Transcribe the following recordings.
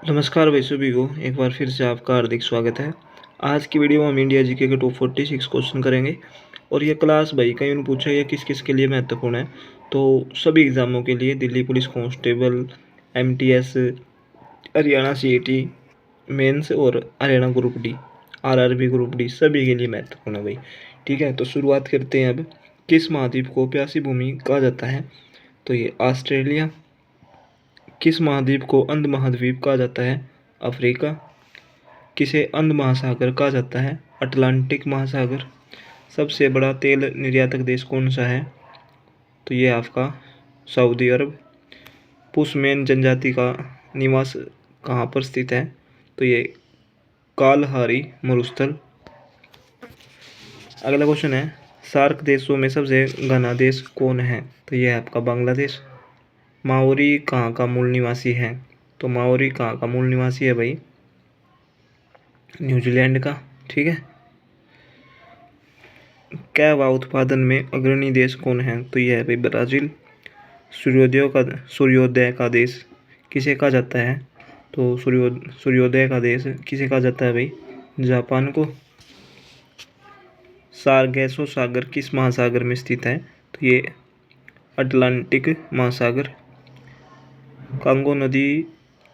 नमस्कार भाई सभी को एक बार फिर से आपका हार्दिक स्वागत है। आज की वीडियो में हम इंडिया जीके के टॉप 46 क्वेश्चन करेंगे और ये क्लास भाई कहीं उन्होंने पूछा ये किस किस के लिए महत्वपूर्ण है। तो सभी एग्ज़ामों के लिए Delhi police constable, MTS, Haryana CET mains और Haryana group D, RRB group D सभी के लिए महत्वपूर्ण है भाई। ठीक है, तो शुरुआत करते हैं। अब किस महाद्वीप को प्यासी भूमि कहा जाता है? तो ये ऑस्ट्रेलिया। किस महाद्वीप को अंध महाद्वीप कहा जाता है? अफ्रीका। किसे अंध महासागर कहा जाता है? अटलांटिक महासागर। सबसे बड़ा तेल निर्यातक देश कौन सा है? तो ये आपका सऊदी अरब। पुसमैन जनजाति का निवास कहाँ पर स्थित है? तो ये कालहारी मरुस्थल। अगला क्वेश्चन है, सार्क देशों में सबसे घना देश कौन है? तो ये है आपका बांग्लादेश। माओरी कहाँ का मूल निवासी है? तो माओरी कहाँ का मूल निवासी है भाई? न्यूजीलैंड का। ठीक है। कहवा उत्पादन में अग्रणी देश कौन है? तो यह है भाई ब्राज़ील। सूर्योदय का देश किसे कहा जाता है? तो सूर्योदय का देश किसे कहा जाता है भाई? जापान को। सारगैसो सागर किस महासागर में स्थित है? तो ये अटलांटिक महासागर। कांगो नदी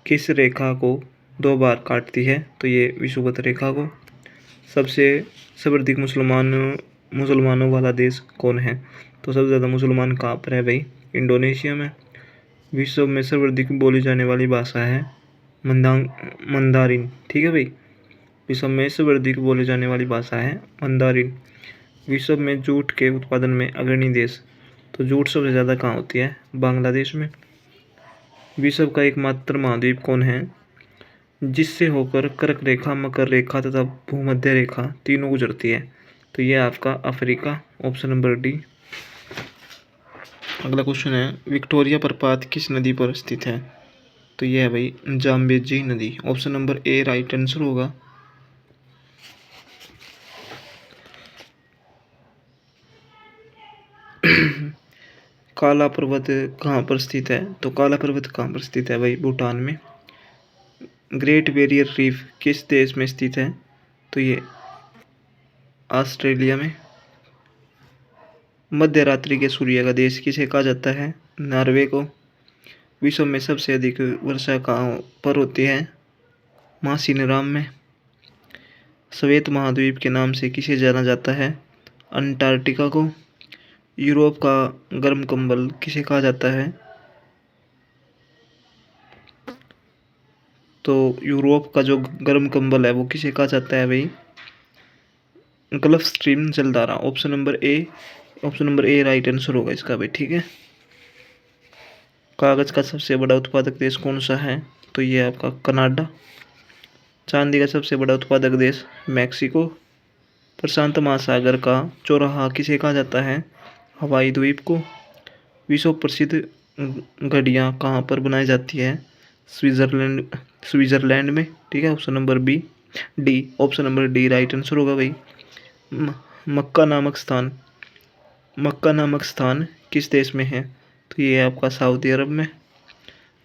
किस रेखा को 2 बार काटती है? तो ये विषुवत रेखा को। सबसे सर्वाधिक मुसलमानों वाला देश कौन है? तो सबसे ज़्यादा मुसलमान कहाँ पर है भाई? इंडोनेशिया में। विश्व में सर्वाधिक बोली जाने वाली भाषा है मंदारिन। ठीक है भाई, विश्व में सर्वाधिक बोली जाने वाली भाषा है मंदारिन। विश्व में जूट के उत्पादन में अग्रणी देश, तो जूट सबसे ज़्यादा कहाँ होती है? बांग्लादेश में। विश्व का एकमात्र महाद्वीप कौन है जिससे होकर कर्क रेखा, मकर रेखा तथा भूमध्य रेखा तीनों गुजरती है? तो ये आपका अफ्रीका, ऑप्शन नंबर डी। अगला क्वेश्चन है, विक्टोरिया प्रपात किस नदी पर स्थित है? तो ये है भाई जाम्बेजी नदी, option number A right answer होगा। काला पर्वत कहाँ पर स्थित है? तो काला पर्वत कहाँ पर स्थित है भाई? भूटान में। ग्रेट बैरियर रीफ किस देश में स्थित है? तो ये ऑस्ट्रेलिया में। मध्य रात्रि के सूर्य का देश किसे कहा जाता है? नॉर्वे को। विश्व में सबसे अधिक वर्षा कहाँ पर होती है? मासिनराम में। श्वेत महाद्वीप के नाम से किसे जाना जाता है? अंटार्कटिका को। यूरोप का गर्म कंबल किसे कहा जाता है? तो यूरोप का जो गर्म कंबल है वो किसे कहा जाता है भाई? गल्फ स्ट्रीम जलधारा, option number A right answer होगा इसका भाई। ठीक है। कागज का सबसे बड़ा उत्पादक देश कौन सा है? तो ये आपका कनाडा। चांदी का सबसे बड़ा उत्पादक देश मैक्सिको। प्रशांत महासागर का चौराहा किसे कहा जाता है? हवाई द्वीप को। विश्व प्रसिद्ध घड़ियाँ कहाँ पर बनाई जाती है? स्विट्जरलैंड में। ठीक है, option number option number D right answer होगा भाई। मक्का नामक स्थान किस देश में है? तो ये आपका सऊदी अरब में।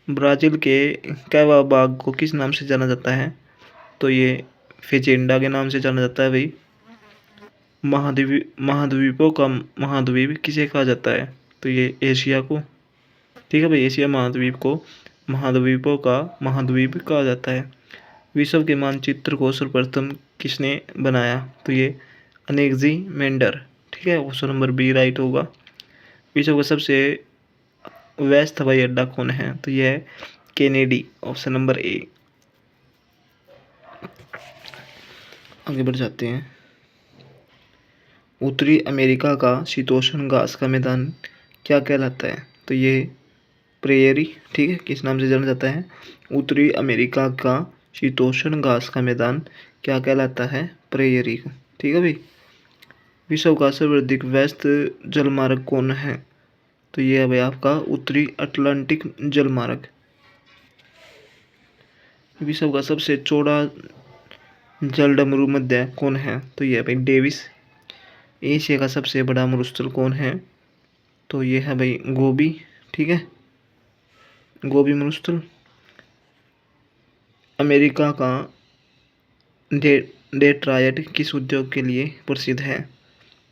ब्राज़ील के कैवा बाग को किस नाम से जाना जाता है? तो ये फेजेंडा के नाम से जाना जाता है भाई। महाद्वीपों का महाद्वीप किसे कहा जाता है? तो ये एशिया को। ठीक है भाई, एशिया महाद्वीप को महाद्वीपों का महाद्वीप कहा जाता है। विश्व के मानचित्र को सर्वप्रथम किसने बनाया? तो ये अनेक्सिमेंडर। ठीक है, ऑप्शन नंबर बी राइट होगा। विश्व का सबसे व्यस्त हवाई अड्डा कौन है? तो यह है केनेडी, ऑप्शन नंबर ए। आगे बढ़ जाते हैं। उत्तरी अमेरिका का शीतोष्ण घास का मैदान क्या कहलाता है? तो ये प्रेयरी। ठीक है, किस नाम से जाना जाता है? उत्तरी अमेरिका का शीतोष्ण घास का मैदान क्या कहलाता है? प्रेयरी। ठीक है भाई। विश्व का सर्वाधिक व्यस्त जलमार्ग कौन है? तो ये है भाई आपका उत्तरी अटलांटिक जलमार्ग। विश्व का सबसे चौड़ा जलडमरू मध्य कौन है? तो ये है भाई डेविस। एशिया का सबसे बड़ा मरुस्थल कौन है? तो ये है भाई गोबी। ठीक है, गोबी मरुस्थल। अमेरिका का डेट्रॉयट किस उद्योग के लिए प्रसिद्ध है?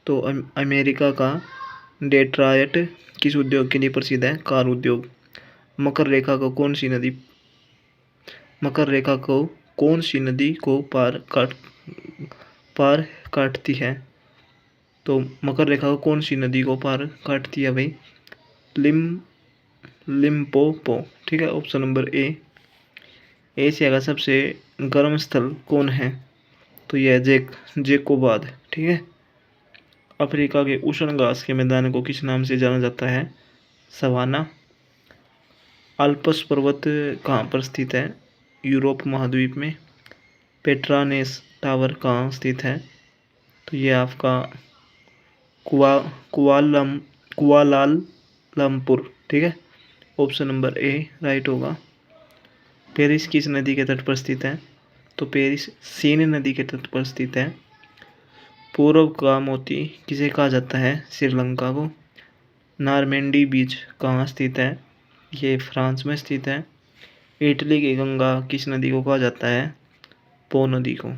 तो अमेरिका का डेट्रॉयट किस उद्योग के लिए प्रसिद्ध है? कार उद्योग। मकर रेखा को कौन सी नदी पार काटती है? तो मकर रेखा को कौन सी नदी को पार काटती है भाई? लिम्पोपो। ठीक है, ऑप्शन नंबर ए। एशिया का सबसे गर्म स्थल कौन है? तो यह जेकोबाद। ठीक है। अफ्रीका के उष्ण घास के मैदान को किस नाम से जाना जाता है? सवाना। आल्प्स पर्वत कहाँ पर स्थित है? यूरोप महाद्वीप में। पेट्रानेस टावर कहाँ स्थित है? तो ये आपका कुआ कुआलालमपुर। ठीक है, ऑप्शन नंबर ए राइट होगा। पेरिस किस नदी के तट पर स्थित है? तो पेरिस सीन नदी के तट पर स्थित है। पूर्व का मोती किसे कहा जाता है? श्रीलंका को। नॉर्मेंडी बीच कहाँ स्थित है? ये फ्रांस में स्थित है। इटली की गंगा किस नदी को कहा जाता है? पो नदी को।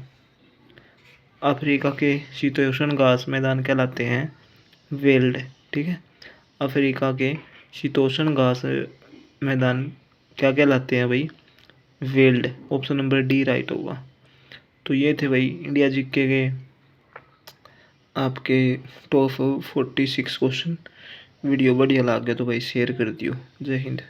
अफ्रीका के शीतोष्ण घास मैदान कहलाते हैं वेल्ड। ठीक है, अफ्रीका के शीतोष्ण घास मैदान क्या कहलाते हैं भाई? Weld. Option number D right होगा। तो ये थे भाई इंडिया जीके के आपके टॉप 46 क्वेश्चन। वीडियो बढ़िया लग गया तो भाई शेयर कर दियो। जय हिंद।